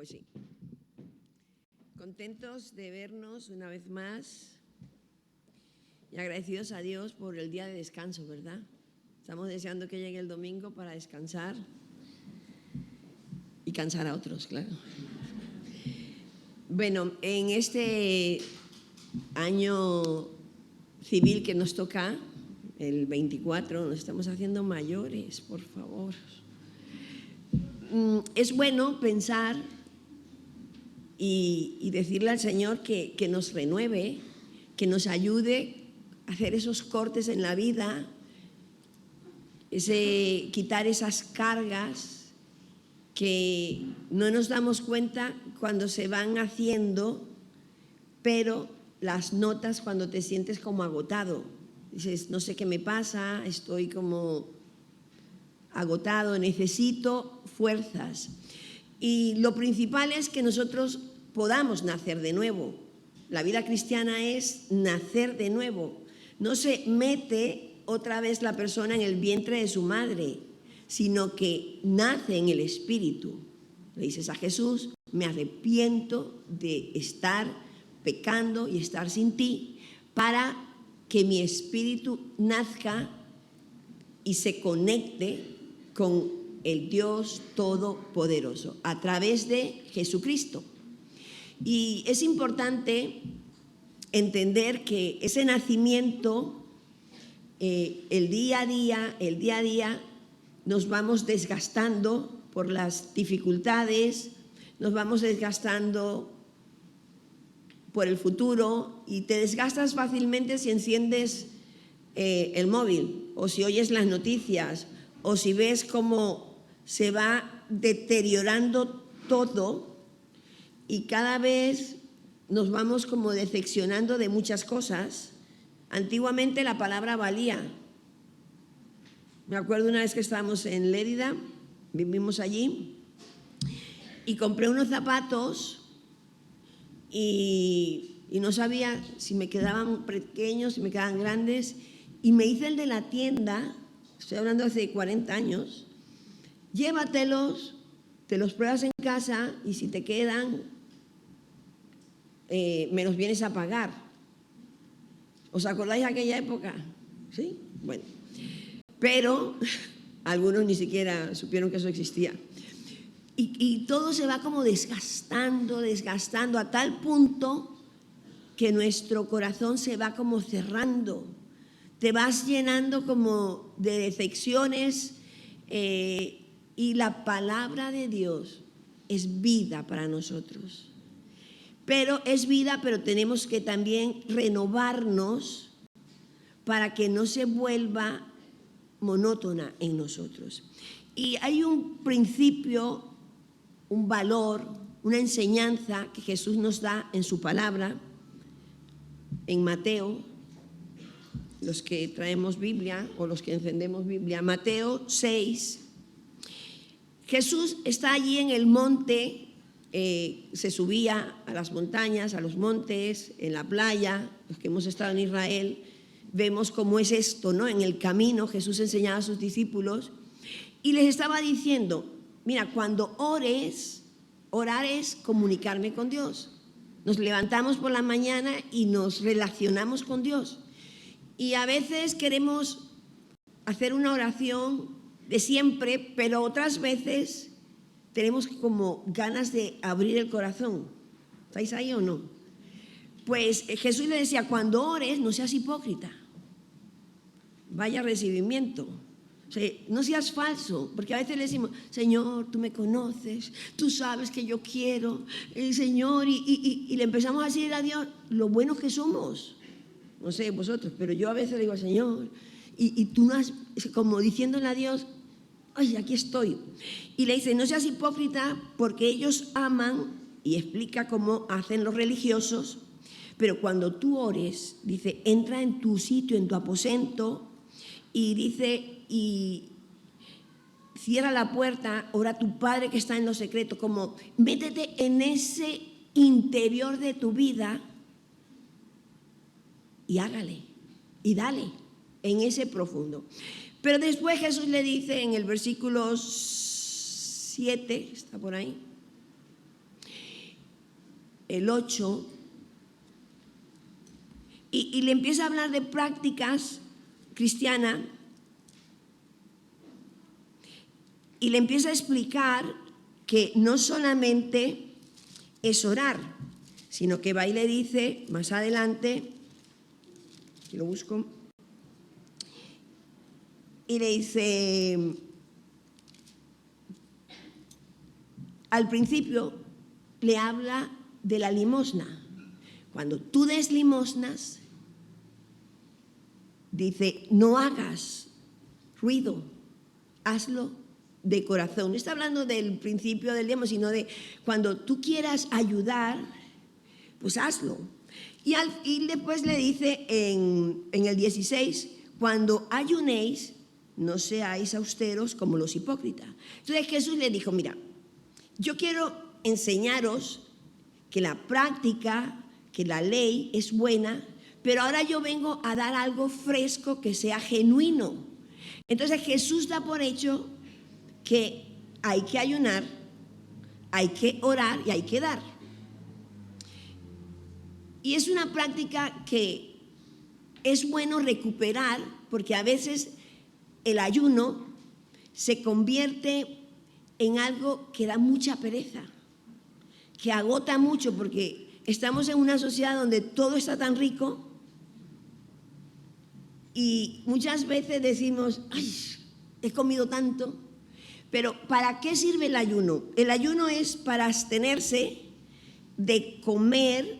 Pues sí. Contentos de vernos una vez más y agradecidos a Dios por el día de descanso, ¿verdad? Estamos deseando que llegue el domingo para descansar y cansar a otros, claro. Bueno, en este año civil que nos toca, el 24, nos estamos haciendo mayores, por favor. Es bueno pensar y decirle al Señor que nos renueve, que nos ayude a hacer esos cortes en la vida, quitar esas cargas que no nos damos cuenta cuando se van haciendo, pero las notas cuando te sientes como agotado. Dices, no sé qué me pasa, estoy como agotado, necesito fuerzas. Y lo principal es que nosotros podamos nacer de nuevo. La vida cristiana es nacer de nuevo. No se mete otra vez la persona en el vientre de su madre, sino que nace en el Espíritu. Le dices a Jesús, me arrepiento de estar pecando y estar sin ti, para que mi espíritu nazca y se conecte con el Dios Todopoderoso a través de Jesucristo. Y es importante entender que ese nacimiento, el día a día, nos vamos desgastando por las dificultades, nos vamos desgastando por el futuro, y te desgastas fácilmente si enciendes el móvil, o si oyes las noticias, o si ves cómo se va deteriorando todo, y cada vez nos vamos como decepcionando de muchas cosas. Antiguamente la palabra valía. Me acuerdo una vez que estábamos en Lérida, vivimos allí, y compré unos zapatos y no sabía si me quedaban pequeños, si me quedaban grandes, y me dice el de la tienda, estoy hablando hace 40 años, llévatelos, te los pruebas en casa y si te quedan, me los vienes a pagar. ¿Os acordáis de aquella época? ¿Sí? Bueno, pero algunos ni siquiera supieron que eso existía. Y todo se va como desgastando a tal punto que nuestro corazón se va como cerrando. Te vas llenando como de decepciones, y la palabra de Dios es vida para nosotros. Pero es vida, pero tenemos que también renovarnos para que no se vuelva monótona en nosotros. Y hay un principio, un valor, una enseñanza que Jesús nos da en su palabra, en Mateo, los que traemos Biblia o los que encendemos Biblia, Mateo 6. Jesús está allí en el monte, se subía a las montañas, a los montes, en la playa. Los que hemos estado en Israel vemos cómo es esto, ¿no? En el camino Jesús enseñaba a sus discípulos y les estaba diciendo, mira, cuando ores, orar es comunicarme con Dios. Nos levantamos por la mañana y nos relacionamos con Dios. Y a veces queremos hacer una oración de siempre, pero otras veces tenemos como ganas de abrir el corazón. ¿Estáis ahí o no? Pues Jesús le decía, cuando ores, no seas hipócrita. Vaya recibimiento. O sea, no seas falso, porque a veces le decimos, Señor, tú me conoces, tú sabes que yo quiero, Señor, y le empezamos a decir a Dios lo buenos que somos. No sé vosotros, pero yo a veces le digo al Señor, y tú no has, como diciéndole a Dios, ay, aquí estoy. Y le dice, no seas hipócrita, porque ellos aman, y explica cómo hacen los religiosos, pero cuando tú ores, dice, entra en tu sitio, en tu aposento, y dice, y cierra la puerta, ora a tu Padre que está en lo secreto, como métete en ese interior de tu vida y hágale, y dale en ese profundo. Pero después Jesús le dice en el versículo 7, está por ahí, el 8, y le empieza a hablar de prácticas cristianas y le empieza a explicar que no solamente es orar, sino que va y le dice más adelante, y lo busco, y le dice, al principio le habla de la limosna. Cuando tú des limosnas, dice, no hagas ruido, hazlo de corazón. No está hablando del principio del diezmo, sino de cuando tú quieras ayudar, pues hazlo. Y después le dice en el 16, cuando ayunéis, no seáis austeros como los hipócritas. Entonces Jesús le dijo, mira, yo quiero enseñaros que la práctica, que la ley es buena, pero ahora yo vengo a dar algo fresco que sea genuino. Entonces Jesús da por hecho que hay que ayunar, hay que orar y hay que dar. Y es una práctica que es bueno recuperar, porque a veces el ayuno se convierte en algo que da mucha pereza, que agota mucho, porque estamos en una sociedad donde todo está tan rico y muchas veces decimos, ay, he comido tanto. Pero ¿para qué sirve el ayuno? El ayuno es para abstenerse de comer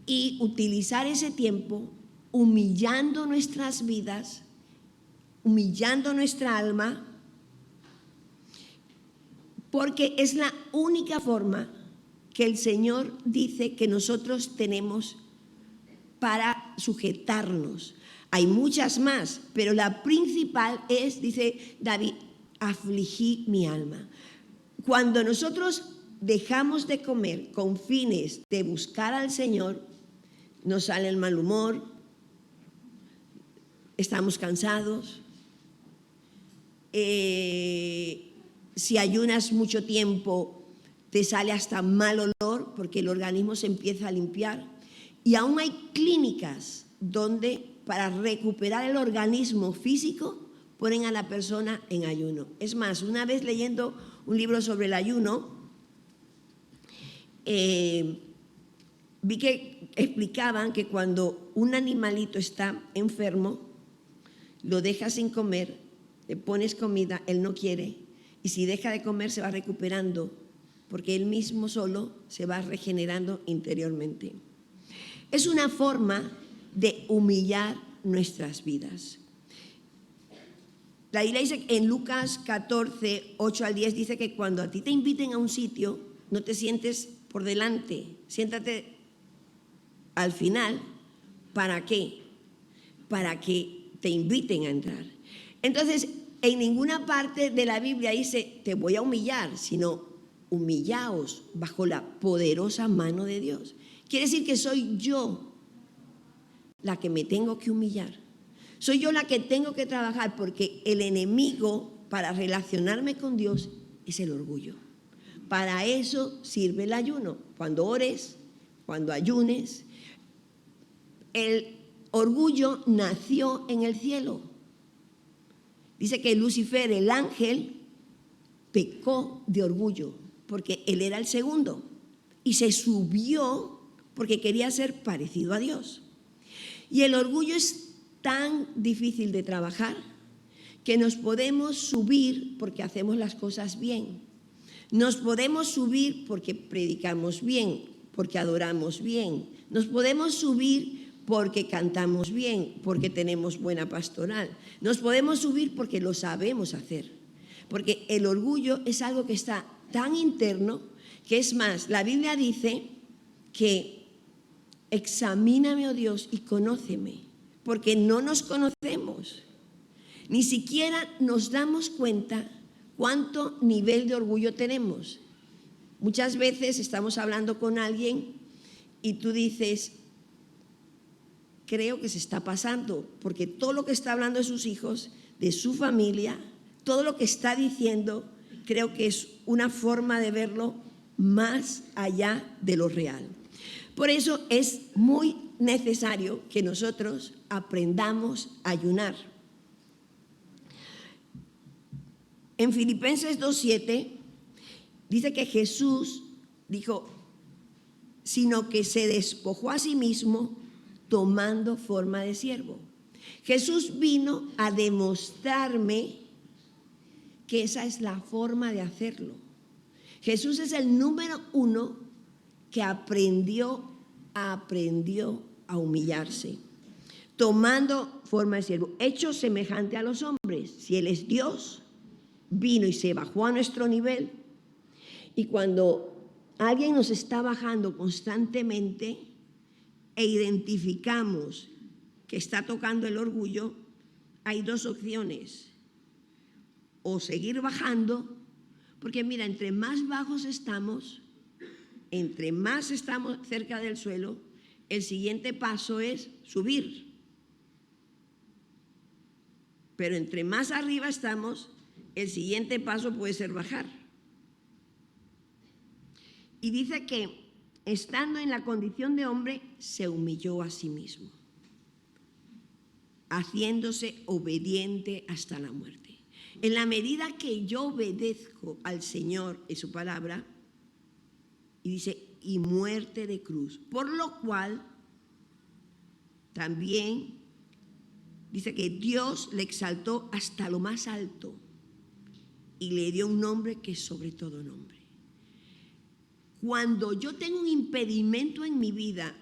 y utilizar ese tiempo humillando nuestras vidas, humillando nuestra alma, porque es la única forma que el Señor dice que nosotros tenemos para sujetarnos. Hay muchas más, pero la principal es, dice David, afligí mi alma. Cuando nosotros dejamos de comer con fines de buscar al Señor, nos sale el mal humor, estamos cansados. Si ayunas mucho tiempo, te sale hasta mal olor porque el organismo se empieza a limpiar. Y aún hay clínicas donde para recuperar el organismo físico ponen a la persona en ayuno. Es más, una vez leyendo un libro sobre el ayuno, vi que explicaban que cuando un animalito está enfermo, lo dejas sin comer, le pones comida, él no quiere, y si deja de comer se va recuperando, porque él mismo solo se va regenerando interiormente. Es una forma de humillar nuestras vidas. La Biblia dice en Lucas 14, 8 al 10, dice que cuando a ti te inviten a un sitio, no te sientes por delante, siéntate al final. ¿Para qué? Para que te inviten a entrar. Entonces, en ninguna parte de la Biblia dice, te voy a humillar, sino humillaos bajo la poderosa mano de Dios. Quiere decir que soy yo la que me tengo que humillar. Soy yo la que tengo que trabajar, porque el enemigo para relacionarme con Dios es el orgullo. Para eso sirve el ayuno. Cuando ores, cuando ayunes. El orgullo nació en el cielo. Dice que Lucifer, el ángel, pecó de orgullo porque él era el segundo y se subió porque quería ser parecido a Dios. Y el orgullo es tan difícil de trabajar que nos podemos subir porque hacemos las cosas bien. Nos podemos subir porque predicamos bien, porque adoramos bien. Nos podemos subir porque cantamos bien, porque tenemos buena pastoral. Nos podemos subir porque lo sabemos hacer. Porque el orgullo es algo que está tan interno que, es más, la Biblia dice que examíname, oh Dios, y conóceme, porque no nos conocemos. Ni siquiera nos damos cuenta cuánto nivel de orgullo tenemos. Muchas veces estamos hablando con alguien y tú dices, creo que se está pasando, porque todo lo que está hablando de sus hijos, de su familia, todo lo que está diciendo, creo que es una forma de verlo más allá de lo real. Por eso es muy necesario que nosotros aprendamos a ayunar. En Filipenses 2:7 dice que Jesús dijo, sino que se despojó a sí mismo tomando forma de siervo. Jesús vino a demostrarme que esa es la forma de hacerlo. Jesús es el número 1 que aprendió a humillarse, tomando forma de siervo, hecho semejante a los hombres. Si Él es Dios, vino y se bajó a nuestro nivel. Y cuando alguien nos está bajando constantemente e identificamos que está tocando el orgullo, hay dos opciones: o seguir bajando, porque mira, entre más bajos estamos, entre más estamos cerca del suelo, el siguiente paso es subir. Pero entre más arriba estamos, el siguiente paso puede ser bajar. Y dice que, estando en la condición de hombre, se humilló a sí mismo, haciéndose obediente hasta la muerte. En la medida que yo obedezco al Señor y su palabra, y dice, y muerte de cruz, por lo cual también dice que Dios le exaltó hasta lo más alto y le dio un nombre que es sobre todo nombre. Cuando yo tengo un impedimento en mi vida,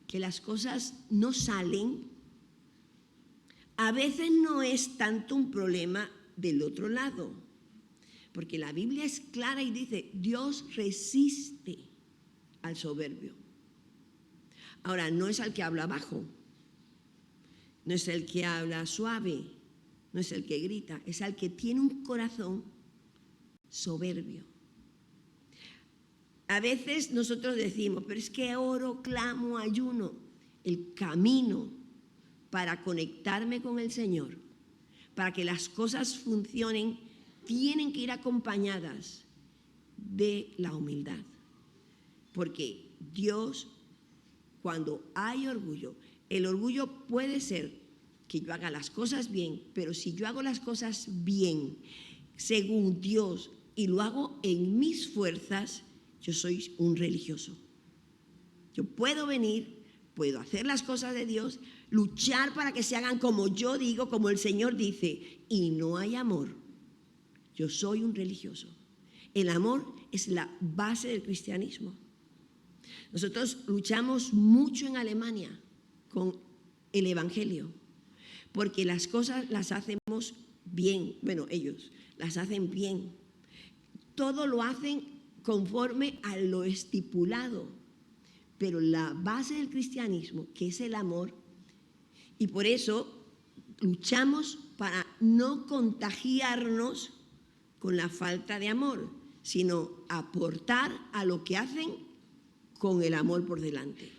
que las cosas no salen, a veces no es tanto un problema del otro lado, porque la Biblia es clara y dice, Dios resiste al soberbio. Ahora, no es al que habla bajo, no es el que habla suave, no es el que grita, es al que tiene un corazón soberbio. A veces nosotros decimos, pero es que oro, clamo, ayuno. El camino para conectarme con el Señor, para que las cosas funcionen, tienen que ir acompañadas de la humildad. Porque Dios, cuando hay orgullo, el orgullo puede ser que yo haga las cosas bien, pero si yo hago las cosas bien, según Dios, y lo hago en mis fuerzas, yo soy un religioso. Yo puedo venir, puedo hacer las cosas de Dios, luchar para que se hagan como yo digo, como el Señor dice, y no hay amor. Yo soy un religioso. El amor es la base del cristianismo. Nosotros luchamos mucho en Alemania con el Evangelio, porque las cosas las hacemos bien. Bueno, ellos las hacen bien. Todo lo hacen conforme a lo estipulado, pero la base del cristianismo, que es el amor, y por eso luchamos para no contagiarnos con la falta de amor, sino aportar a lo que hacen con el amor por delante.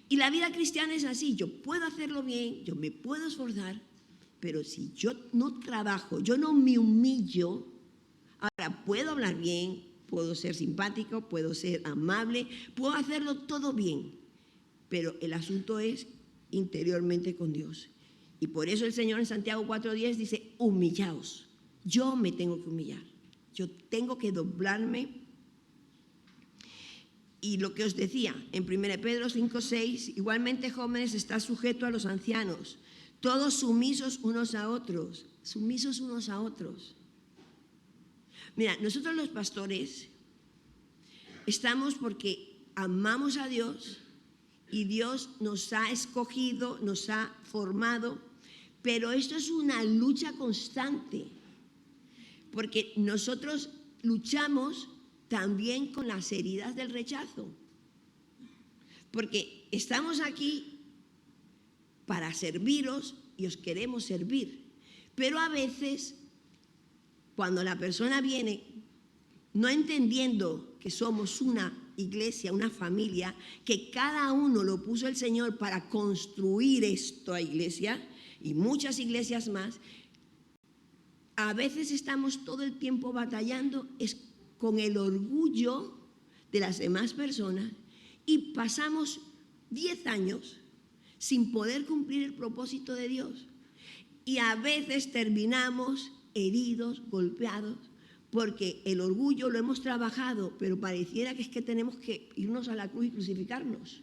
Y la vida cristiana es así, yo puedo hacerlo bien, yo me puedo esforzar, pero si yo no trabajo, yo no me humillo, ahora puedo hablar bien, puedo ser simpático, puedo ser amable, puedo hacerlo todo bien, pero el asunto es interiormente con Dios. Y por eso el Señor en Santiago 4:10 dice, humillaos. Yo me tengo que humillar, yo tengo que doblarme. Y lo que os decía en 1 Pedro 5:6, igualmente jóvenes, está sujeto a los ancianos, todos sumisos unos a otros, sumisos unos a otros. Mira, nosotros los pastores estamos porque amamos a Dios y Dios nos ha escogido, nos ha formado, pero esto es una lucha constante, porque nosotros luchamos también con las heridas del rechazo, porque estamos aquí para serviros y os queremos servir, pero a veces cuando la persona viene no entendiendo que somos una iglesia, una familia, que cada uno lo puso el Señor para construir esta iglesia y muchas iglesias más, a veces estamos todo el tiempo batallando con el orgullo de las demás personas y pasamos 10 años sin poder cumplir el propósito de Dios. Y a veces terminamos heridos, golpeados, porque el orgullo lo hemos trabajado, pero pareciera que es que tenemos que irnos a la cruz y crucificarnos.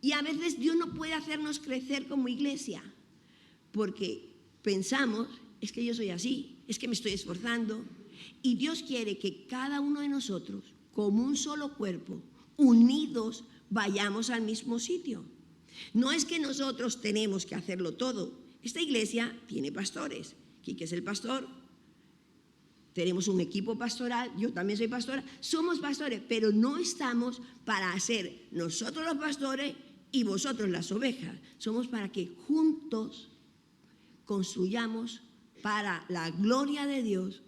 Y a veces Dios no puede hacernos crecer como iglesia, porque pensamos, es que yo soy así, es que me estoy esforzando. Y Dios quiere que cada uno de nosotros, como un solo cuerpo, unidos, vayamos al mismo sitio. No es que nosotros tenemos que hacerlo todo. Esta iglesia tiene pastores. Quique es el pastor. Tenemos un equipo pastoral, yo también soy pastora. Somos pastores, pero no estamos para ser nosotros los pastores y vosotros las ovejas. Somos para que juntos construyamos para la gloria de Dios,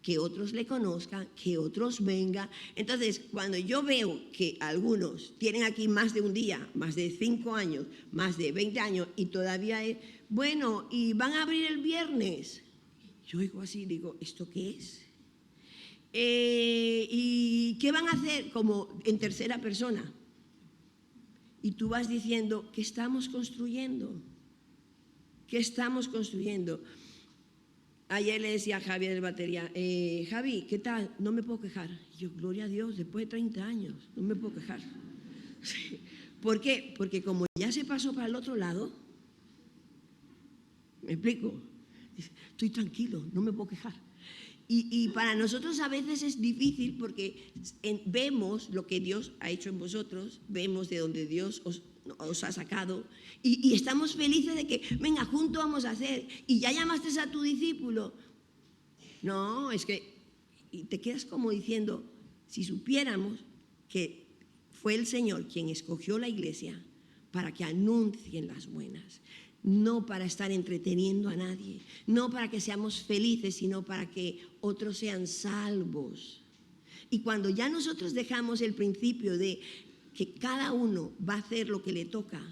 que otros le conozcan, que otros vengan. Entonces, cuando yo veo que algunos tienen aquí más de un día, más de 5 años, más de 20 años, y todavía es, bueno, y van a abrir el viernes. Yo oigo así, digo, ¿esto qué es? ¿Y qué van a hacer? Como en tercera persona. Y tú vas diciendo, ¿qué estamos construyendo? ¿Qué estamos construyendo? Ayer le decía a Javi del batería, Javi, ¿qué tal? No me puedo quejar. Y yo, gloria a Dios, después de 30 años, no me puedo quejar. ¿Por qué? Porque como ya se pasó para el otro lado, ¿me explico? Estoy tranquilo, no me puedo quejar. Y para nosotros a veces es difícil porque vemos lo que Dios ha hecho en vosotros, vemos de donde Dios os ha sacado y estamos felices de que, venga, juntos vamos a hacer. Y ya llamaste a tu discípulo. No, es que y te quedas como diciendo, si supiéramos que fue el Señor quien escogió la iglesia para que anuncien las buenas, no para estar entreteniendo a nadie, no para que seamos felices, sino para que otros sean salvos. Y cuando ya nosotros dejamos el principio de que cada uno va a hacer lo que le toca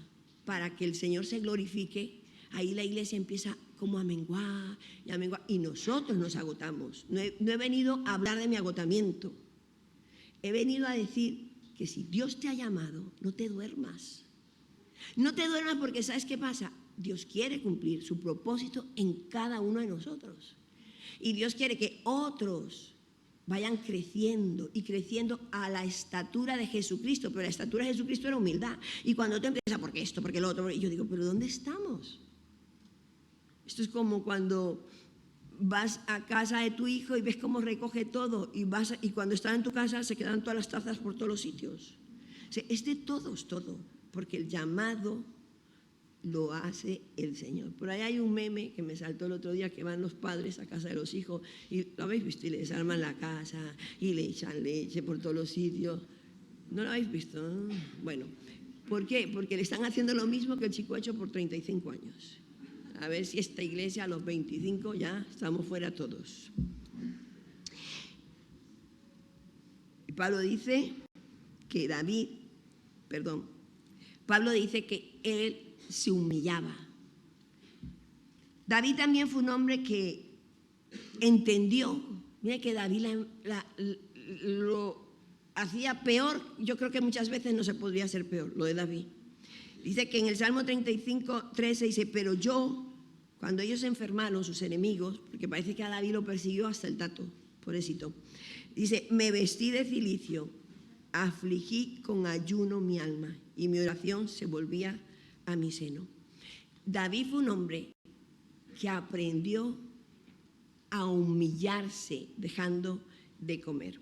para que el Señor se glorifique, ahí la iglesia empieza como a menguar y a menguar, y nosotros nos agotamos. No he venido a hablar de mi agotamiento, he venido a decir que si Dios te ha llamado, no te duermas. No te duermas porque ¿sabes qué pasa? Dios quiere cumplir su propósito en cada uno de nosotros. Y Dios quiere que otros vayan creciendo y creciendo a la estatura de Jesucristo. Pero la estatura de Jesucristo era humildad. Y cuando tú empiezas, porque esto, porque lo otro, y yo digo, ¿pero dónde estamos? Esto es como cuando vas a casa de tu hijo y ves cómo recoge todo y cuando está en tu casa se quedan todas las tazas por todos los sitios. O sea, es de todos todo, porque el llamado lo hace el Señor. Por ahí hay un meme que me saltó el otro día, que van los padres a casa de los hijos y lo habéis visto y les arman la casa y le echan leche por todos los sitios. ¿No lo habéis visto? Bueno, ¿por qué? Porque le están haciendo lo mismo que el chico ha hecho por 35 años. A ver si esta iglesia a los 25 ya estamos fuera todos. Y Pablo dice que Pablo dice que él se humillaba. David también fue un hombre que entendió. Mira que David lo hacía peor. Yo creo que muchas veces no se podría hacer peor lo de David. Dice que en el Salmo 35, 13 dice, pero yo, cuando ellos se enfermaron, sus enemigos, porque parece que a David lo persiguió hasta el tato, pobrecito, dice, me vestí de cilicio, afligí con ayuno mi alma y mi oración se volvía a mi seno. David fue un hombre que aprendió a humillarse dejando de comer.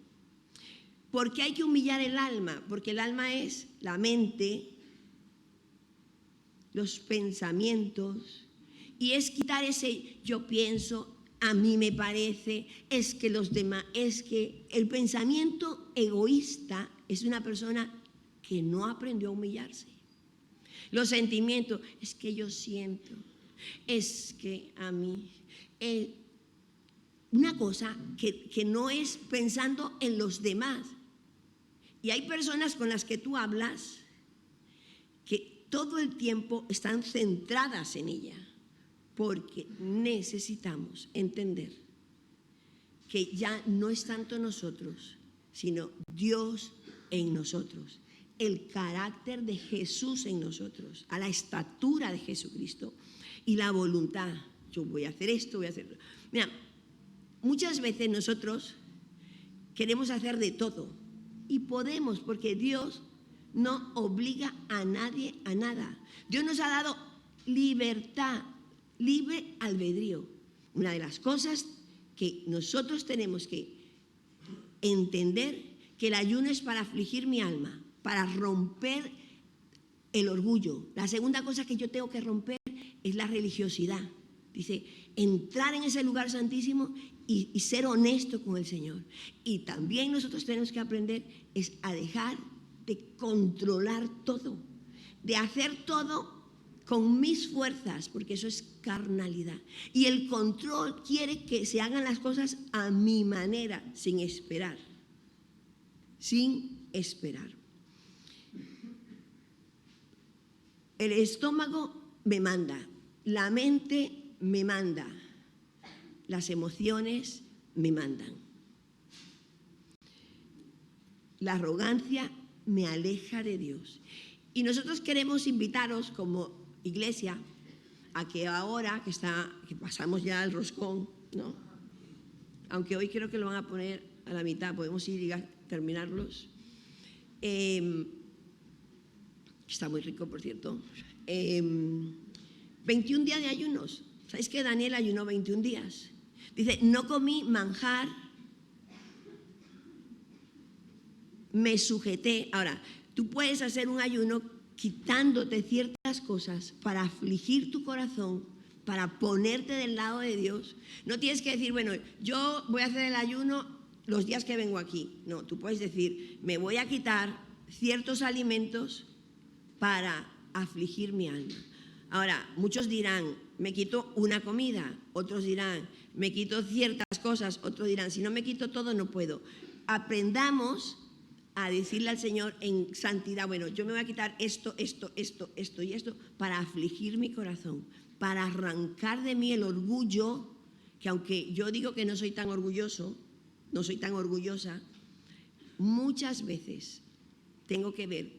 ¿Por qué hay que humillar el alma? Porque el alma es la mente, los pensamientos, y es quitar ese yo pienso, a mí me parece, es que los demás, es que el pensamiento egoísta es una persona que no aprendió a humillarse. Los sentimientos, es que yo siento, es que a mí, una cosa que no es pensando en los demás. Y hay personas con las que tú hablas que todo el tiempo están centradas en ella, porque necesitamos entender que ya no es tanto nosotros, sino Dios en nosotros, el carácter de Jesús en nosotros, a la estatura de Jesucristo y la voluntad. Yo voy a hacer esto, voy a hacer... Mira, muchas veces nosotros queremos hacer de todo y podemos, porque Dios no obliga a nadie a nada. Dios nos ha dado libertad, libre albedrío. Una de las cosas que nosotros tenemos que entender, que el ayuno es para afligir mi alma, para romper el orgullo. La segunda cosa que yo tengo que romper es la religiosidad. Dice, entrar en ese lugar santísimo y ser honesto con el Señor. Y también nosotros tenemos que aprender es a dejar de controlar todo, de hacer todo con mis fuerzas, porque eso es carnalidad. Y el control quiere que se hagan las cosas a mi manera, sin esperar. Sin esperar. El estómago me manda, la mente me manda, las emociones me mandan. La arrogancia me aleja de Dios. Y nosotros queremos invitaros como iglesia a que ahora que pasamos ya al roscón, ¿no? Aunque hoy creo que lo van a poner a la mitad, podemos ir a terminarlos. Está muy rico, por cierto. 21 días de ayunos. ¿Sabéis que Daniel ayunó 21 días? Dice, no comí manjar, me sujeté. Ahora, tú puedes hacer un ayuno quitándote ciertas cosas para afligir tu corazón, para ponerte del lado de Dios. No tienes que decir, bueno, yo voy a hacer el ayuno los días que vengo aquí. No, tú puedes decir, me voy a quitar ciertos alimentos para afligir mi alma. Ahora, muchos dirán, me quito una comida, otros dirán, me quito ciertas cosas, otros dirán, si no me quito todo no puedo. Aprendamos a decirle al Señor en santidad, bueno, yo me voy a quitar esto y esto para afligir mi corazón, para arrancar de mí el orgullo, que aunque yo digo que no soy tan orgulloso, no soy tan orgullosa, muchas veces tengo que ver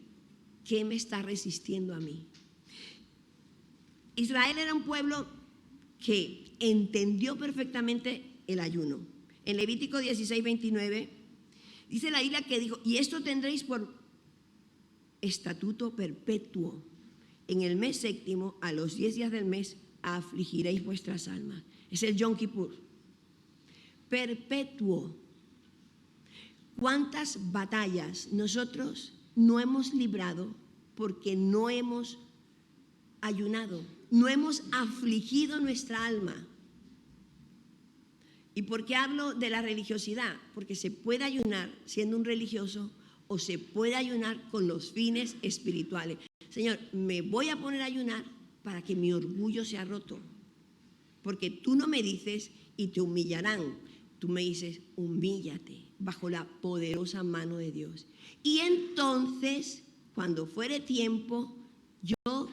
qué me está resistiendo a mí. Israel era un pueblo que entendió perfectamente el ayuno. En Levítico 16:29 dice la Biblia que dijo, y esto tendréis por estatuto perpetuo. En el mes séptimo, a los 10 días del mes, afligiréis vuestras almas. Es el Yom Kippur. Perpetuo. ¿Cuántas batallas nosotros no hemos librado porque no hemos ayunado? No hemos afligido nuestra alma. ¿Y por qué hablo de la religiosidad? Porque se puede ayunar siendo un religioso o se puede ayunar con los fines espirituales. Señor, me voy a poner a ayunar para que mi orgullo sea roto. Porque tú no me dices y te humillarán. Tú me dices, humíllate bajo la poderosa mano de Dios. Y entonces, cuando fuere tiempo, yo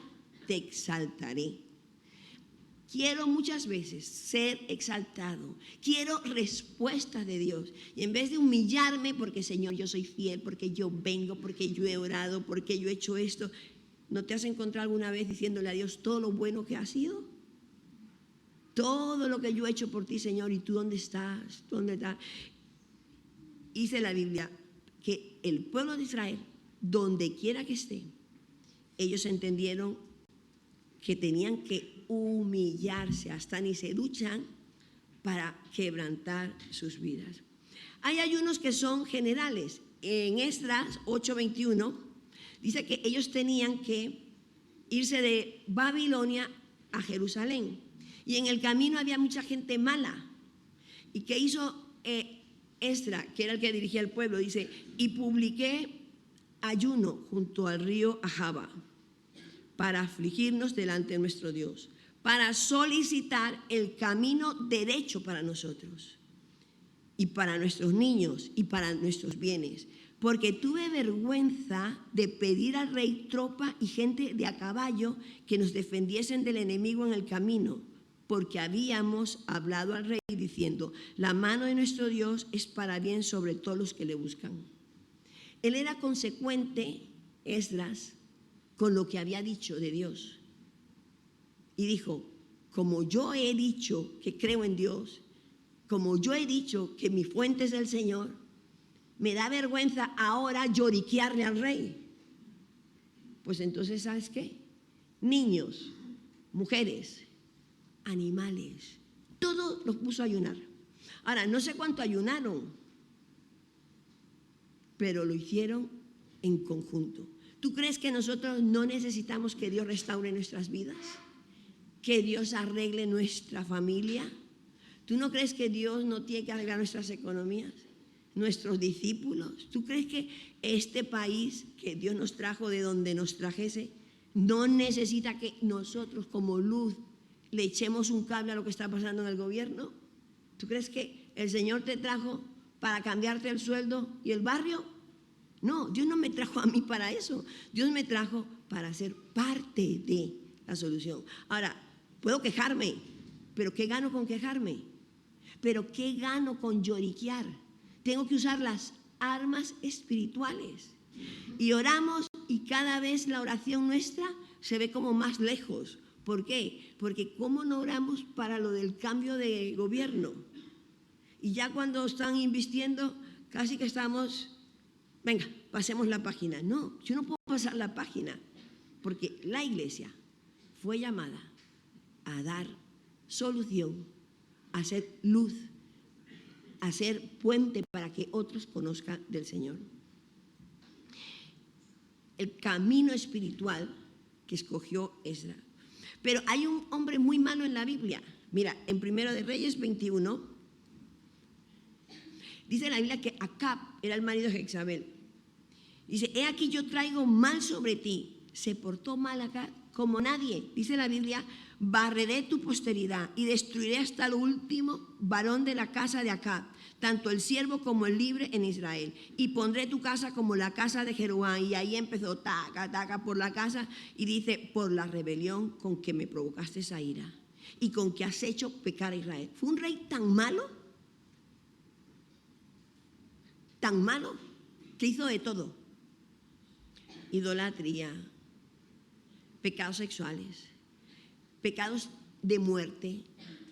te exaltaré. Quiero muchas veces ser exaltado, quiero respuestas de Dios. Y en vez de humillarme, porque Señor, yo soy fiel, porque yo vengo, porque yo he orado, porque yo he hecho esto, ¿no te has encontrado alguna vez diciéndole a Dios todo lo bueno que ha sido? Todo lo que yo he hecho por ti, Señor, ¿y tú dónde estás? ¿Dónde estás? Dice la Biblia que el pueblo de Israel, donde quiera que esté, ellos entendieron que tenían que humillarse, hasta ni se duchan para quebrantar sus vidas. Hay ayunos que son generales. En Esdras 8:21 dice que ellos tenían que irse de Babilonia a Jerusalén. Y en el camino había mucha gente mala. ¿Y qué hizo Esdras, que era el que dirigía el pueblo? Dice, y publiqué ayuno junto al río Ahava para afligirnos delante de nuestro Dios, para solicitar el camino derecho para nosotros y para nuestros niños y para nuestros bienes, porque tuve vergüenza de pedir al rey tropa y gente de a caballo que nos defendiesen del enemigo en el camino, porque habíamos hablado al rey diciendo: la mano de nuestro Dios es para bien sobre todos los que le buscan. Él era consecuente, Esdras, con lo que había dicho de Dios. Y dijo: como yo he dicho que creo en Dios, como yo he dicho que mi fuente es el Señor, me da vergüenza ahora lloriquearle al rey. Pues entonces, ¿sabes qué? Niños, mujeres, animales, todo los puso a ayunar. Ahora, no sé cuánto ayunaron, pero lo hicieron en conjunto. ¿Tú crees que nosotros no necesitamos que Dios restaure nuestras vidas? ¿Que Dios arregle nuestra familia? ¿Tú no crees que Dios no tiene que arreglar nuestras economías? ¿Nuestros discípulos? ¿Tú crees que este país que Dios nos trajo de donde nos trajese no necesita que nosotros como luz le echemos un cable a lo que está pasando en el gobierno? ¿Tú crees que el Señor te trajo para cambiarte el sueldo y el barrio? No, Dios no me trajo a mí para eso. Dios me trajo para ser parte de la solución. Ahora, puedo quejarme, pero ¿qué gano con quejarme? ¿Pero qué gano con lloriquear? Tengo que usar las armas espirituales. Y oramos y cada vez la oración nuestra se ve como más lejos. ¿Por qué? Porque ¿cómo no oramos para lo del cambio de gobierno? Y ya cuando están invirtiendo, casi que estamos, venga, pasemos la página. No, yo no puedo pasar la página, porque la iglesia fue llamada a dar solución, a ser luz, a ser puente para que otros conozcan del Señor. El camino espiritual que escogió Esdras. Pero hay un hombre muy malo en la Biblia. Mira, en 1 de Reyes 21, dice la Biblia que Acab era el marido de Jezabel. Dice: he aquí yo traigo mal sobre ti. Se portó mal Acab como nadie. Dice la Biblia: barreré tu posteridad y destruiré hasta el último varón de la casa de Acab, tanto el siervo como el libre en Israel, y pondré tu casa como la casa de Jeroboam. Y ahí empezó taca por la casa, y dice: por la rebelión con que me provocaste esa ira y con que has hecho pecar a Israel. Fue un rey tan malo, que hizo de todo: idolatría, pecados sexuales, pecados de muerte,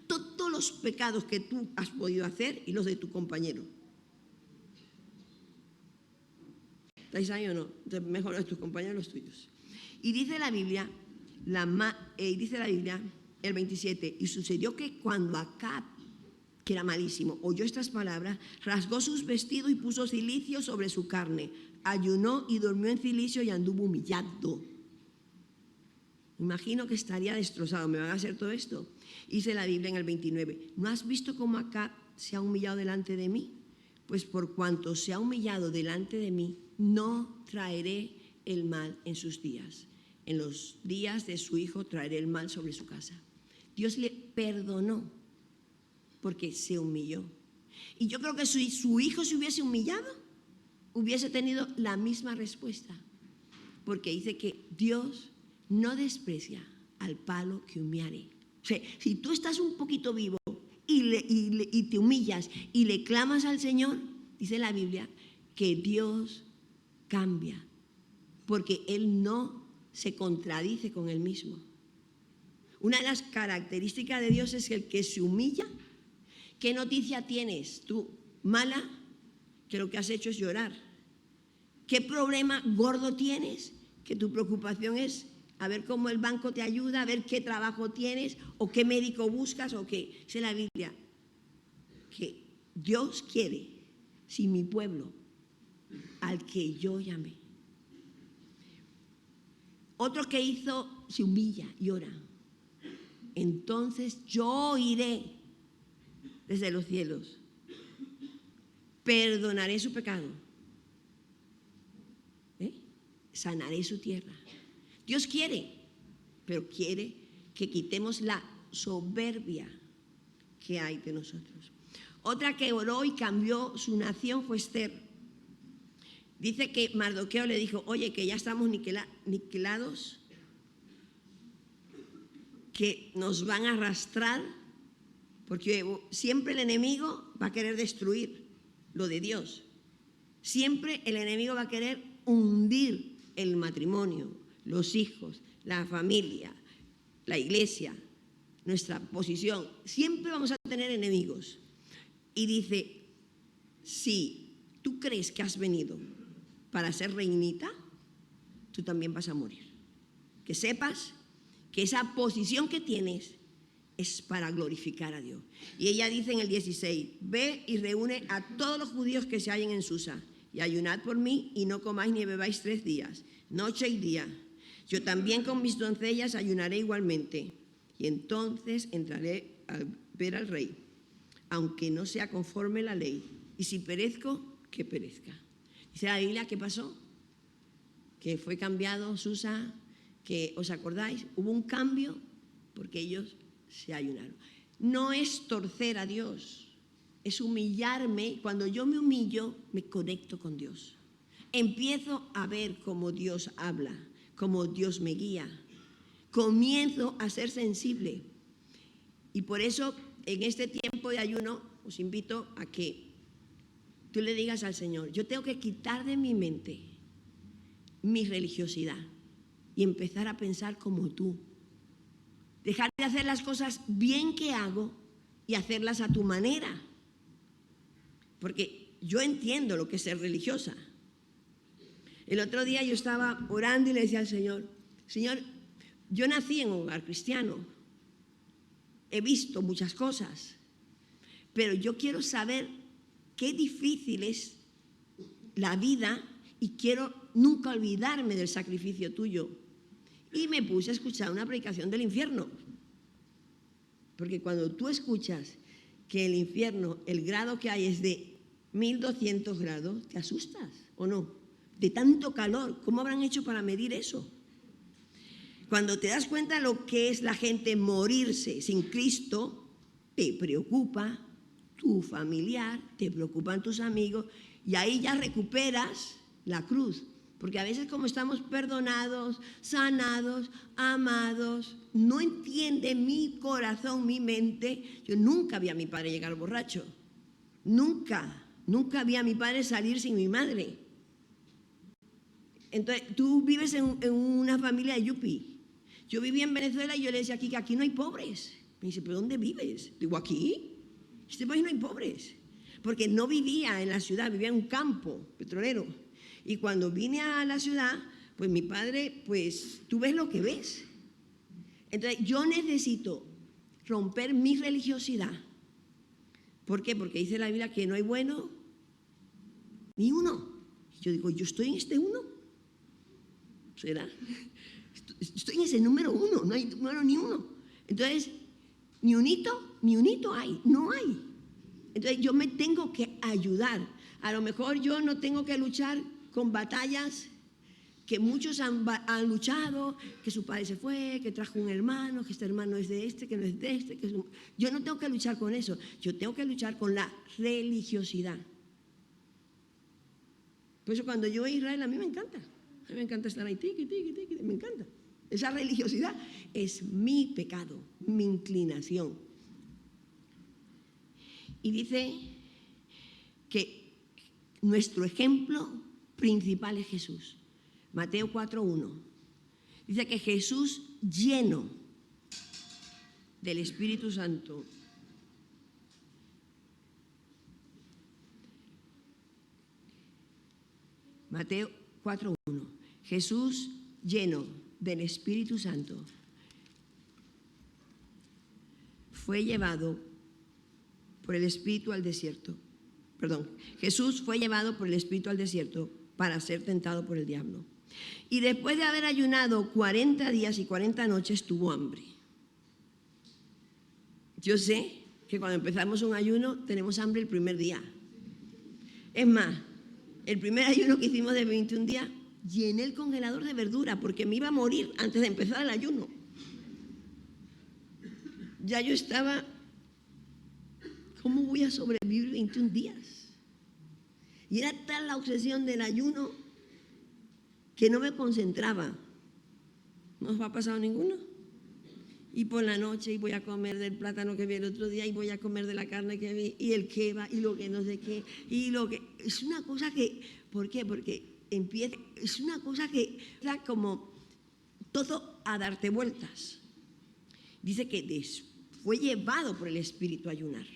todos los pecados que tú has podido hacer y los de tu compañero. ¿Estáis ahí o no? Entonces, mejor los de tus compañeros, los tuyos. Y dice la Biblia, el 27, y sucedió que cuando Acab, que era malísimo, oyó estas palabras, rasgó sus vestidos y puso cilicio sobre su carne, ayunó y durmió en cilicio y anduvo humillado. Imagino que estaría destrozado. ¿Me van a hacer todo esto? Dice la Biblia en el 29: ¿no has visto cómo Acab se ha humillado delante de mí? Pues por cuanto se ha humillado delante de mí, no traeré el mal en sus días. En los días de su hijo traeré el mal sobre su casa. Dios le perdonó porque se humilló. Y yo creo que si su hijo se hubiese humillado, hubiese tenido la misma respuesta, porque dice que Dios no desprecia al palo que humillare. O sea, si tú estás un poquito vivo y te humillas y le clamas al Señor, dice la Biblia que Dios cambia, porque Él no se contradice con Él mismo. Una de las características de Dios es el que se humilla. ¿Qué noticia tienes tú mala? Que lo que has hecho es llorar. ¿Qué problema gordo tienes? Que tu preocupación es a ver cómo el banco te ayuda, a ver qué trabajo tienes o qué médico buscas o qué. Dice la Biblia que Dios quiere, si mi pueblo, al que yo llamé. Otro que hizo, se humilla y ora. Entonces yo iré desde los cielos, perdonaré su pecado, sanaré su tierra. Dios quiere, pero quiere que quitemos la soberbia que hay de nosotros. Otra que oró y cambió su nación fue Esther. Dice que Mardoqueo le dijo: oye, que ya estamos niquilados. que nos van a arrastrar, porque siempre el enemigo va a querer destruir lo de Dios. Siempre el enemigo va a querer hundir el matrimonio, los hijos, la familia, la iglesia, nuestra posición. Siempre vamos a tener enemigos. Y dice, si tú crees que has venido para ser reinita, tú también vas a morir. Que sepas que esa posición que tienes es para glorificar a Dios. Y ella dice en el 16, ve y reúne a todos los judíos que se hallen en Susa, y ayunad por mí, y no comáis ni bebáis 3 días, noche y día. Yo también con mis doncellas ayunaré igualmente, y entonces entraré a ver al rey, aunque no sea conforme la ley, y si perezco, que perezca. Dice la Biblia, ¿qué pasó? Que fue cambiado Susa, que, ¿os acordáis? Hubo un cambio porque ellos se ayunaron. No es torcer a Dios, es humillarme. Cuando yo me humillo, me conecto con Dios. Empiezo a ver cómo Dios habla, cómo Dios me guía. Comienzo a ser sensible. Y por eso, en este tiempo de ayuno, os invito a que tú le digas al Señor, yo tengo que quitar de mi mente mi religiosidad y empezar a pensar como tú. Dejar de hacer las cosas bien que hago y hacerlas a tu manera. Porque yo entiendo lo que es ser religiosa. El otro día yo estaba orando y le decía al Señor, Señor, yo nací en un hogar cristiano, he visto muchas cosas, pero yo quiero saber qué difícil es la vida y quiero nunca olvidarme del sacrificio tuyo. Y me puse a escuchar una predicación del infierno. Porque cuando tú escuchas que el infierno, el grado que hay es de 1200 grados, te asustas, ¿o no? De tanto calor, ¿cómo habrán hecho para medir eso? Cuando te das cuenta lo que es la gente morirse sin Cristo, te preocupa tu familiar, te preocupan tus amigos, y ahí ya recuperas la cruz. Porque a veces, como estamos perdonados, sanados, amados, no entiende mi corazón, mi mente. Yo nunca vi a mi padre llegar borracho. Nunca vi a mi padre salir sin mi madre. Entonces, tú vives en una familia de yupi. Yo viví en Venezuela y yo le decía aquí que aquí no hay pobres. Me dice, ¿pero dónde vives? Digo, aquí. En este país no hay pobres. Porque no vivía en la ciudad, vivía en un campo petrolero. Y cuando vine a la ciudad, pues mi padre, pues tú ves lo que ves. Entonces yo necesito romper mi religiosidad. ¿Por qué? Porque dice la Biblia que no hay bueno ni uno. Y yo digo, ¿yo estoy en este uno? ¿Será? Estoy en ese número 1, no hay número ni uno. Entonces, ni unito hay, no hay. Entonces yo me tengo que ayudar. A lo mejor yo no tengo que luchar con batallas que muchos han luchado, que su padre se fue, que trajo un hermano, que este hermano es de este, que no es de este. Yo no tengo que luchar con eso, yo tengo que luchar con la religiosidad. Por eso cuando yo voy a Israel a mí me encanta. A mí me encanta estar ahí, me encanta. Esa religiosidad es mi pecado, mi inclinación. Y dice que nuestro ejemplo principal es Jesús. Mateo 4:1. Dice que Jesús, lleno del Espíritu Santo, Mateo 4:1. Jesús, lleno del Espíritu Santo, fue llevado por el Espíritu al desierto. Jesús fue llevado por el Espíritu al desierto para ser tentado por el diablo. Y después de haber ayunado 40 días y 40 noches, tuvo hambre. Yo sé que cuando empezamos un ayuno tenemos hambre el primer día. Es más, el primer ayuno que hicimos de 21 días, llené el congelador de verdura porque me iba a morir antes de empezar el ayuno. Ya yo estaba, ¿cómo voy a sobrevivir 21 días? Y era tal la obsesión del ayuno que no me concentraba. ¿No os ha pasado ninguno? y por la noche y voy a comer del plátano que vi el otro día y voy a comer de la carne que vi y el kebab y lo que no sé qué y lo que... Es una cosa que... ¿Por qué? Porque empieza... Es una cosa que da como todo a darte vueltas. Dice que fue llevado por el Espíritu a ayunar.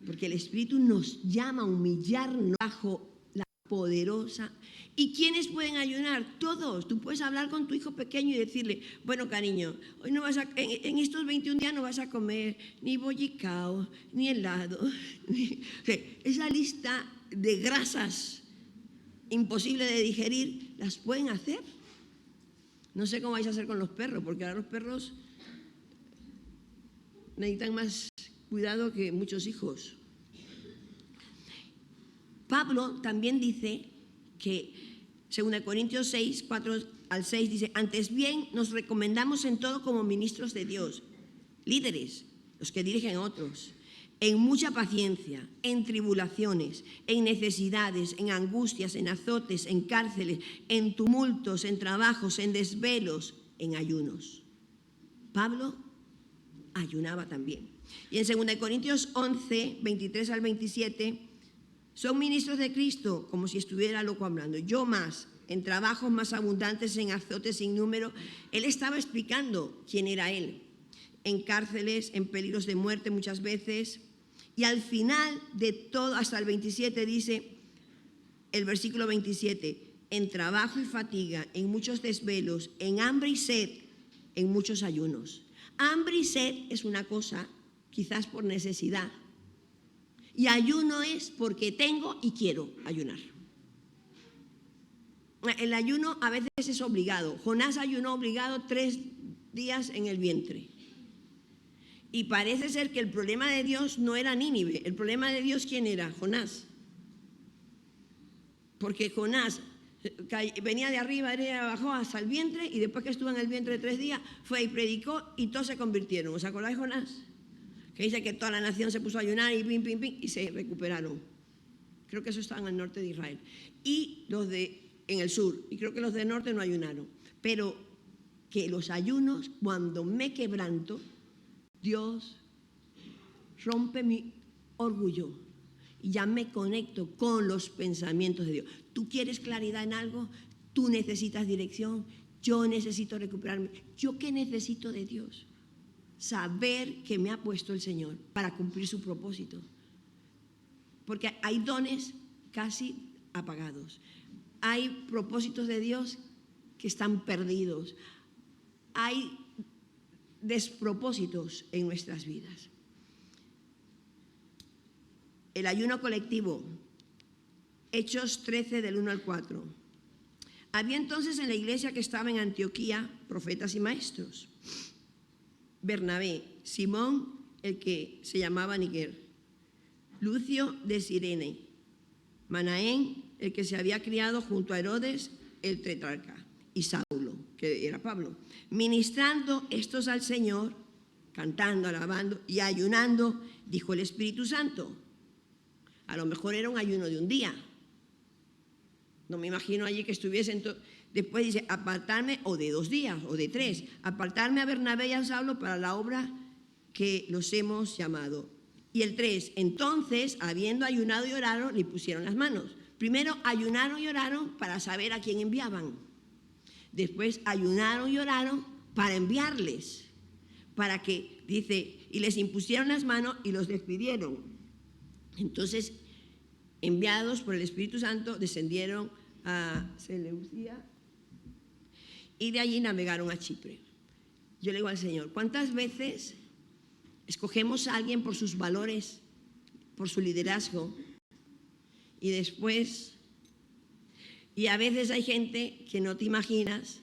Porque el Espíritu nos llama a humillarnos bajo la poderosa. ¿Y quiénes pueden ayunar? Todos. Tú puedes hablar con tu hijo pequeño y decirle, bueno, cariño, hoy no vas en estos 21 días no vas a comer ni bollicao, ni helado. O sea, esa lista de grasas imposible de digerir, ¿las pueden hacer? No sé cómo vais a hacer con los perros, porque ahora los perros necesitan más cuidado que muchos hijos. Pablo también dice que, según Corintios 6, 4 al 6, dice, antes bien nos recomendamos en todo como ministros de Dios, líderes, los que dirigen a otros, en mucha paciencia, en tribulaciones, en necesidades, en angustias, en azotes, en cárceles, en tumultos, en trabajos, en desvelos, en ayunos. Pablo ayunaba también. Y en 2 Corintios 11, 23 al 27, son ministros de Cristo, como si estuviera loco hablando. Yo más, en trabajos más abundantes, en azotes sin número. Él estaba explicando quién era él. En cárceles, en peligros de muerte muchas veces. Y al final de todo, hasta el 27, dice el versículo 27, en trabajo y fatiga, en muchos desvelos, en hambre y sed, en muchos ayunos. Hambre y sed es una cosa, quizás por necesidad. Y ayuno es porque tengo y quiero ayunar. El ayuno a veces es obligado. Jonás ayunó obligado 3 días en el vientre. Y parece ser que el problema de Dios no era Nínive. El problema de Dios, ¿quién era? Jonás. Porque Jonás venía de arriba, bajó hasta el vientre y después que estuvo en el vientre 3 días, fue y predicó y todos se convirtieron. ¿Os acordáis de Jonás? Que dice que toda la nación se puso a ayunar y pim, pim, pim, y se recuperaron. Creo que eso estaba en el norte de Israel. Y los en el sur. Y creo que los del norte no ayunaron. Pero que los ayunos, cuando me quebranto, Dios rompe mi orgullo y ya me conecto con los pensamientos de Dios. ¿Tú quieres claridad en algo? ¿Tú necesitas dirección? Yo necesito recuperarme. ¿Yo qué necesito de Dios? Saber que me ha puesto el Señor para cumplir su propósito. Porque hay dones casi apagados. Hay propósitos de Dios que están perdidos. Hay despropósitos en nuestras vidas. El ayuno colectivo, Hechos 13 del 1 al 4. Había entonces en la iglesia que estaba en Antioquía profetas y maestros. Bernabé, Simón, el que se llamaba Niger, Lucio de Cirene, Manaén, el que se había criado junto a Herodes, el tetrarca, y Saulo, que era Pablo, ministrando estos al Señor, cantando, alabando y ayunando, dijo el Espíritu Santo. A lo mejor era un ayuno de un día. No me imagino allí que estuviesen. Después dice, apartarme, o de 2 días, o de 3, apartarme a Bernabé y a Saulo para la obra que los hemos llamado. Y el 3, entonces, habiendo ayunado y orado, le pusieron las manos. Primero ayunaron y oraron para saber a quién enviaban. Después ayunaron y oraron para enviarles. Para que, dice, y les impusieron las manos y los despidieron. Entonces, enviados por el Espíritu Santo, descendieron a Seleucia y de allí navegaron a Chipre. Yo le digo al Señor, ¿cuántas veces escogemos a alguien por sus valores, por su liderazgo, y después, y a veces hay gente que no te imaginas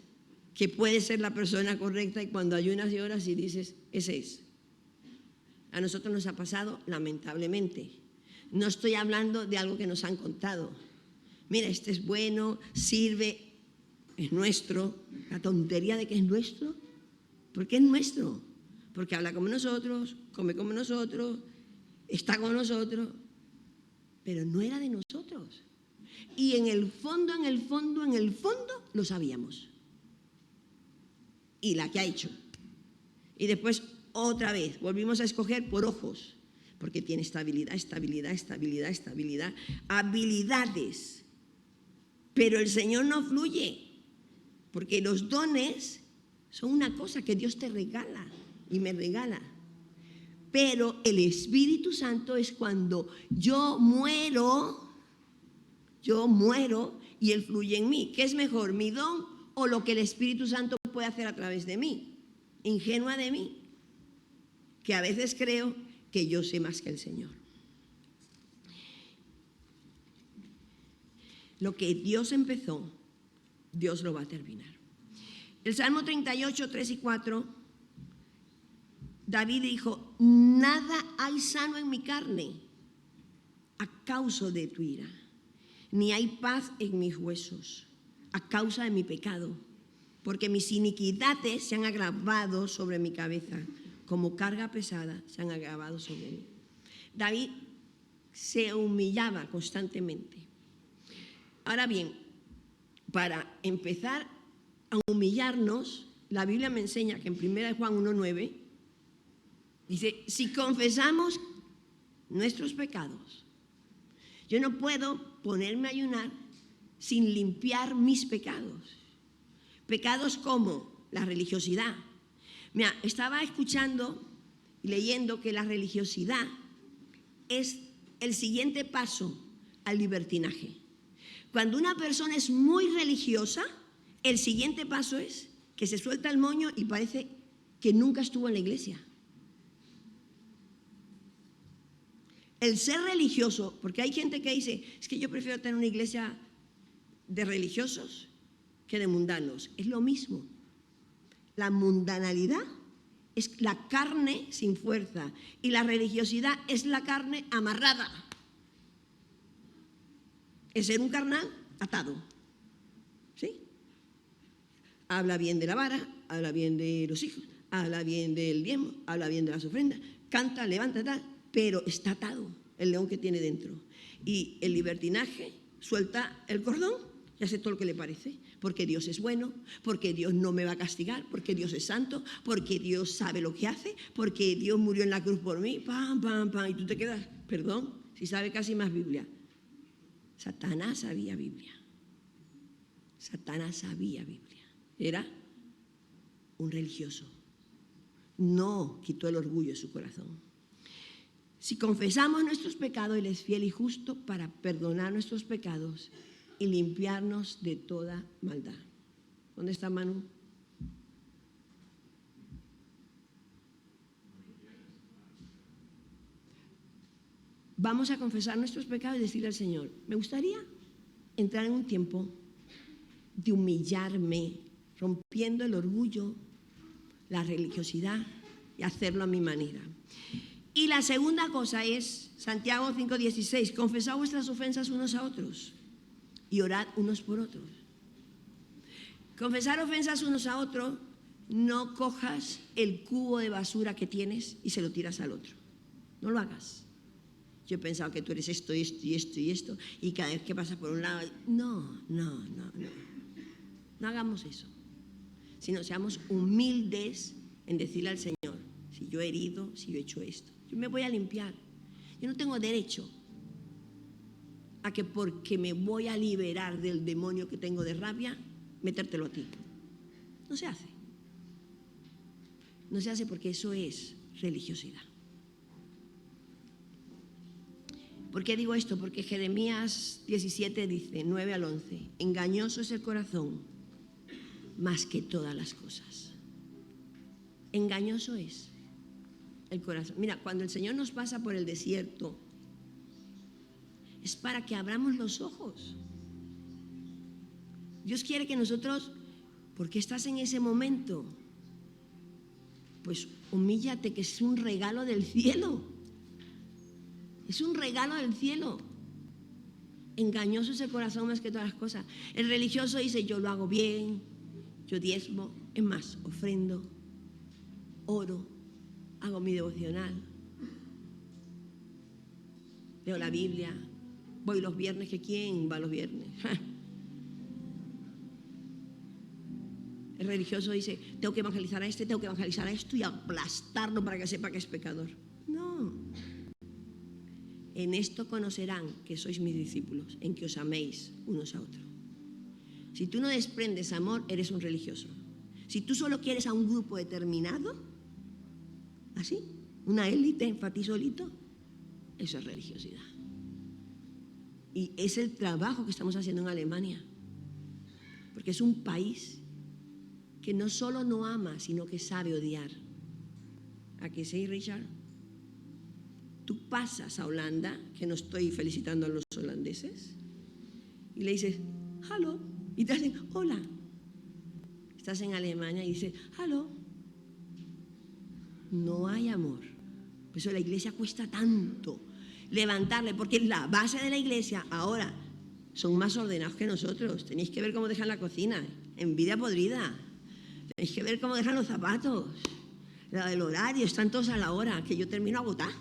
que puede ser la persona correcta y cuando ayunas y oras y dices, ese es? A nosotros nos ha pasado lamentablemente. No estoy hablando de algo que nos han contado. Mira, este es bueno, sirve, es nuestro. La tontería de que es nuestro. ¿Por qué es nuestro? Porque habla como nosotros, come como nosotros, está con nosotros, pero no era de nosotros. Y en el fondo, lo sabíamos. Y la que ha hecho. Y después otra vez volvimos a escoger por ojos, porque tiene estabilidad, habilidades. Pero el Señor no fluye, porque los dones son una cosa que Dios te regala y me regala. Pero el Espíritu Santo es cuando yo muero y Él fluye en mí. ¿Qué es mejor, mi don o lo que el Espíritu Santo puede hacer a través de mí? Ingenua de mí, que a veces creo que yo sé más que el Señor. Lo que Dios empezó, Dios lo va a terminar. El Salmo 38, 3 y 4, David dijo: nada hay sano en mi carne a causa de tu ira, ni hay paz en mis huesos a causa de mi pecado, porque mis iniquidades se han agravado sobre mi cabeza, como carga pesada se han agravado sobre mí. David se humillaba constantemente. Ahora bien, para empezar a humillarnos, la Biblia me enseña que en 1 Juan 1:9 dice: si confesamos nuestros pecados, yo no puedo ponerme a ayunar sin limpiar mis pecados. Pecados como la religiosidad. Mira, estaba escuchando y leyendo que la religiosidad es el siguiente paso al libertinaje. Cuando una persona es muy religiosa, el siguiente paso es que se suelta el moño y parece que nunca estuvo en la iglesia. El ser religioso, porque hay gente que dice: es que yo prefiero tener una iglesia de religiosos que de mundanos. Es lo mismo. La mundanalidad es la carne sin fuerza y la religiosidad es la carne amarrada. Es ser un carnal atado. ¿Sí? Habla bien de la vara, habla bien de los hijos, habla bien del diezmo, habla bien de las ofrendas, canta, levanta, tal, pero está atado el león que tiene dentro. Y el libertinaje suelta el cordón y hace todo lo que le parece, porque Dios es bueno, porque Dios no me va a castigar, porque Dios es santo, porque Dios sabe lo que hace, porque Dios murió en la cruz por mí, pam, pam, pam, y tú te quedas, perdón, si sabe casi más Biblia. Satanás sabía Biblia. Satanás sabía Biblia. Era un religioso. No quitó el orgullo de su corazón. Si confesamos nuestros pecados, Él es fiel y justo para perdonar nuestros pecados y limpiarnos de toda maldad. ¿Dónde está Manu? Vamos a confesar nuestros pecados y decirle al Señor: me gustaría entrar en un tiempo de humillarme, rompiendo el orgullo, la religiosidad, y hacerlo a mi manera. Y la segunda cosa es Santiago 5:16: confesad vuestras ofensas unos a otros y orad unos por otros. Confesar ofensas unos a otros, no cojas el cubo de basura que tienes y se lo tiras al otro. No lo hagas. Yo he pensado que tú eres esto, esto y esto y esto, y cada vez que pasas por un lado, no hagamos eso, sino seamos humildes en decirle al Señor: si yo he herido, si yo he hecho esto, yo me voy a limpiar. Yo no tengo derecho a que, porque me voy a liberar del demonio que tengo de rabia, metértelo a ti. No se hace. No se hace, porque eso es religiosidad. ¿Por qué digo esto? Porque Jeremías 17 dice, 9 al 11: engañoso es el corazón más que todas las cosas. Engañoso es el corazón. Mira, cuando el Señor nos pasa por el desierto, es para que abramos los ojos. Dios quiere que nosotros, porque estás en ese momento, pues humíllate, que es un regalo del cielo. Es un regalo del cielo. Engañoso es el corazón más que todas las cosas. El religioso dice: yo lo hago bien, yo diezmo, es más, ofrendo, oro, hago mi devocional, leo la Biblia, voy los viernes. ¿Que quién va los viernes? El religioso dice, tengo que evangelizar a este, tengo que evangelizar a esto y aplastarlo para que sepa que es pecador. No. En esto conocerán que sois mis discípulos, en que os améis unos a otros. Si tú no desprendes amor, eres un religioso. Si tú solo quieres a un grupo determinado, así, una élite para ti solito, eso es religiosidad. Y es el trabajo que estamos haciendo en Alemania, porque es un país que no solo no ama, sino que sabe odiar. ¿A qué sí, Richard? Tú pasas a Holanda, que no estoy felicitando a los holandeses, y le dices, hello, y te hacen, hola. Estás en Alemania y dices, hello. No hay amor. Por eso la iglesia cuesta tanto levantarle, porque la base de la iglesia ahora son más ordenados que nosotros. Tenéis que ver cómo dejan la cocina, envidia podrida. Tenéis que ver cómo dejan los zapatos, la del horario, están todos a la hora, que yo termino agotada.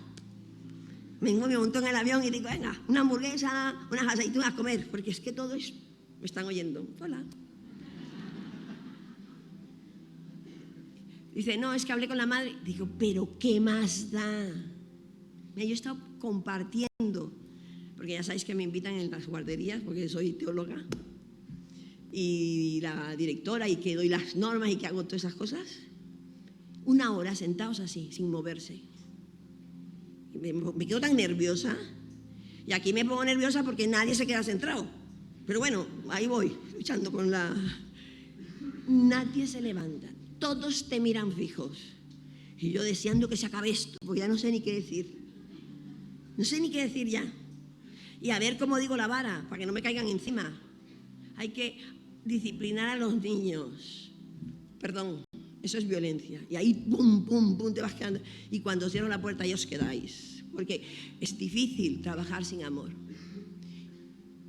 Vengo, me monto en el avión y digo, venga, una hamburguesa, unas aceitunas a comer, porque es que todo es, me están oyendo. Hola. Dice, no, es que hablé con la madre. Digo, pero ¿qué más da? Mira, yo he estado compartiendo, porque ya sabéis que me invitan en las guarderías, porque soy teóloga, y la directora, y que doy las normas y que hago todas esas cosas. 1 hora sentados así, sin moverse. Me quedo tan nerviosa, y aquí me pongo nerviosa porque nadie se queda centrado. Pero bueno, ahí voy, luchando con la... Nadie se levanta, todos te miran fijos. Y yo deseando que se acabe esto, porque ya no sé ni qué decir. No sé ni qué decir ya. Y a ver cómo digo la vara, para que no me caigan encima. Hay que disciplinar a los niños. Perdón, eso es violencia. Y ahí, pum, pum, pum, te vas quedando. Y cuando cierro la puerta, ya os quedáis. Porque es difícil trabajar sin amor.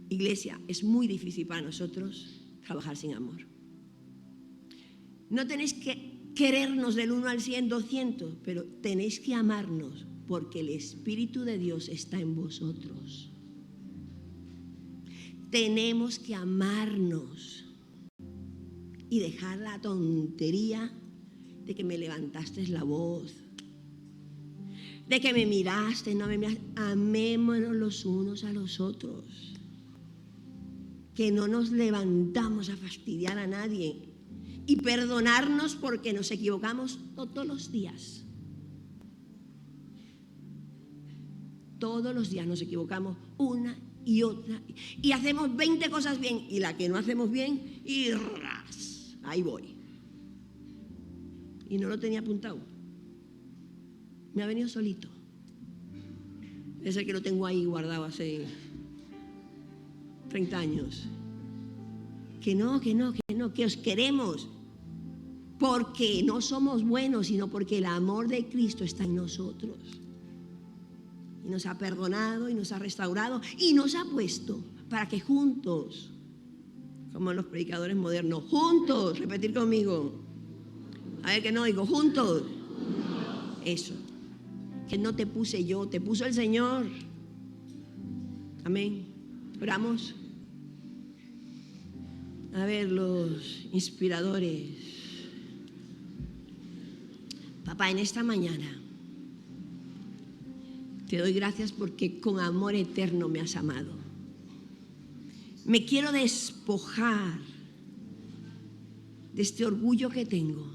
Iglesia, es muy difícil para nosotros trabajar sin amor. No tenéis que querernos del 1 al 100, 200, pero tenéis que amarnos porque el Espíritu de Dios está en vosotros. Tenemos que amarnos y dejar la tontería de que me levantaste la voz, de que me miraste, no me miraste. Amémonos los unos a los otros, que no nos levantamos a fastidiar a nadie y perdonarnos porque nos equivocamos todos los días. Todos los días nos equivocamos una y otra y hacemos 20 cosas bien y la que no hacemos bien y ras, ahí voy. Y no lo tenía apuntado. Me ha venido solito. Es el que lo tengo ahí guardado hace 30 años. Que no, que os queremos. Porque no somos buenos, sino porque el amor de Cristo está en nosotros. Y nos ha perdonado y nos ha restaurado y nos ha puesto para que juntos, como los predicadores modernos, juntos, repetir conmigo. A ver que no oigo, juntos. Eso. Que no te puse yo, te puso el Señor. Amén. Oramos. A ver, los inspiradores. Papá, en esta mañana te doy gracias porque con amor eterno me has amado. Me quiero despojar de este orgullo que tengo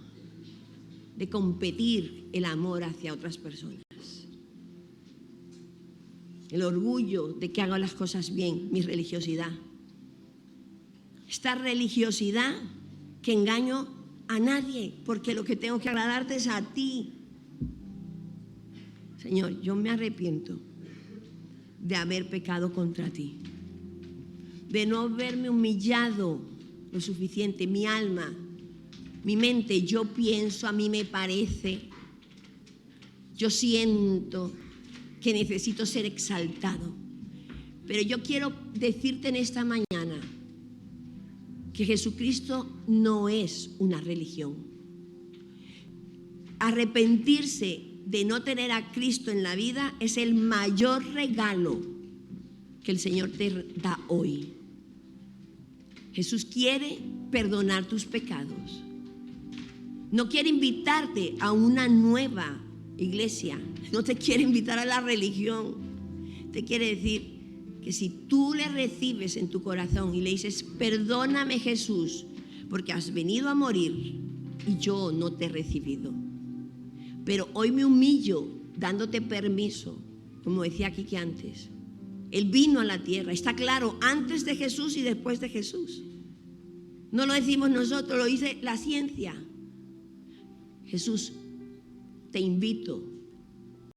de competir el amor hacia otras personas. El orgullo de que hago las cosas bien, mi religiosidad. Esta religiosidad que engaño a nadie, porque lo que tengo que agradarte es a ti. Señor, yo me arrepiento de haber pecado contra ti, de no haberme humillado lo suficiente, mi alma, mi mente. Yo pienso, a mí me parece, yo siento que necesito ser exaltado. Pero yo quiero decirte en esta mañana que Jesucristo no es una religión. Arrepentirse de no tener a Cristo en la vida es el mayor regalo que el Señor te da hoy. Jesús quiere perdonar tus pecados. No quiere invitarte a una nueva iglesia. No te quiere invitar a la religión. Te quiere decir que si tú le recibes en tu corazón y le dices, perdóname Jesús, porque has venido a morir y yo no te he recibido. Pero hoy me humillo dándote permiso, como decía Kiki antes. Él vino a la tierra, está claro, antes de Jesús y después de Jesús. No lo decimos nosotros, lo dice la ciencia. Jesús, te invito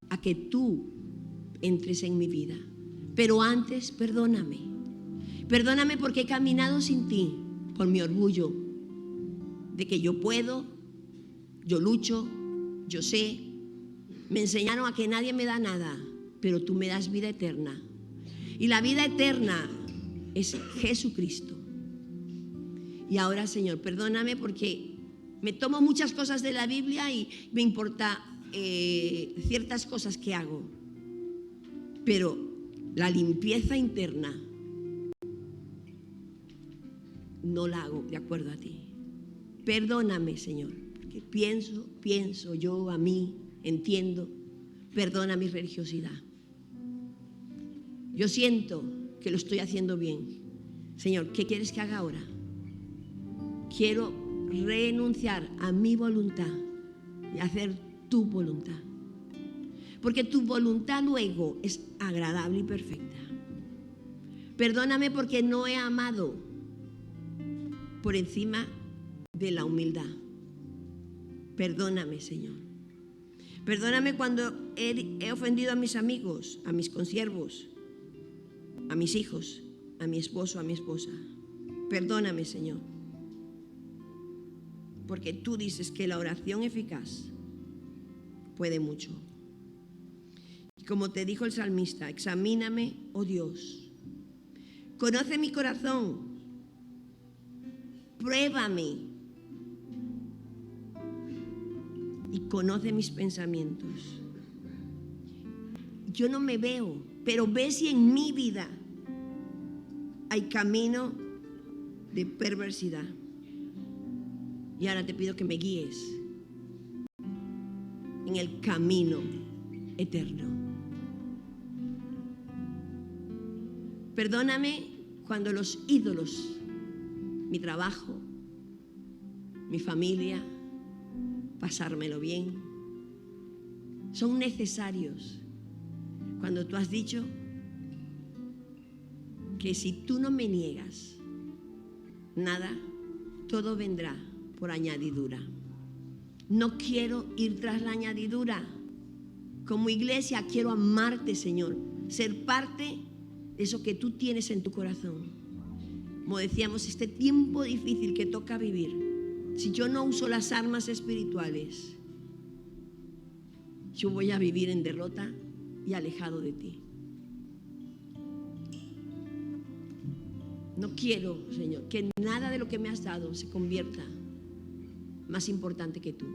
a que tú entres en mi vida. Pero antes, perdóname. Perdóname porque he caminado sin ti, por mi orgullo, de que yo puedo, yo lucho, yo sé. Me enseñaron a que nadie me da nada, pero tú me das vida eterna. Y la vida eterna es Jesucristo. Y ahora, Señor, perdóname porque me tomo muchas cosas de la Biblia y me importa ciertas cosas que hago. Pero la limpieza interna no la hago de acuerdo a ti. Perdóname, Señor, porque pienso yo a mí, entiendo. Perdona mi religiosidad. Yo siento que lo estoy haciendo bien. Señor, ¿qué quieres que haga ahora? Quiero renunciar a mi voluntad y hacer tu voluntad. Porque tu voluntad luego es agradable y perfecta. Perdóname porque no he amado por encima de la humildad. Perdóname, Señor. Perdóname cuando he ofendido a mis amigos, a mis consiervos, a mis hijos, a mi esposo, a mi esposa. Perdóname, Señor. Porque tú dices que la oración eficaz puede mucho. Y como te dijo el salmista, examíname, oh Dios. Conoce mi corazón. Pruébame. Y conoce mis pensamientos. Yo no me veo, pero ve si en mi vida hay camino de perversidad. Y ahora te pido que me guíes en el camino eterno. Perdóname cuando los ídolos, mi trabajo, mi familia, pasármelo bien, son necesarios. Cuando tú has dicho que si tú no me niegas nada, todo vendrá por añadidura. No quiero ir tras la añadidura. Como iglesia quiero amarte, Señor, ser parte de eso que tú tienes en tu corazón. Como decíamos, este tiempo difícil que toca vivir, si yo no uso las armas espirituales, yo voy a vivir en derrota y alejado de ti. No quiero, Señor, que nada de lo que me has dado se convierta más importante que tú.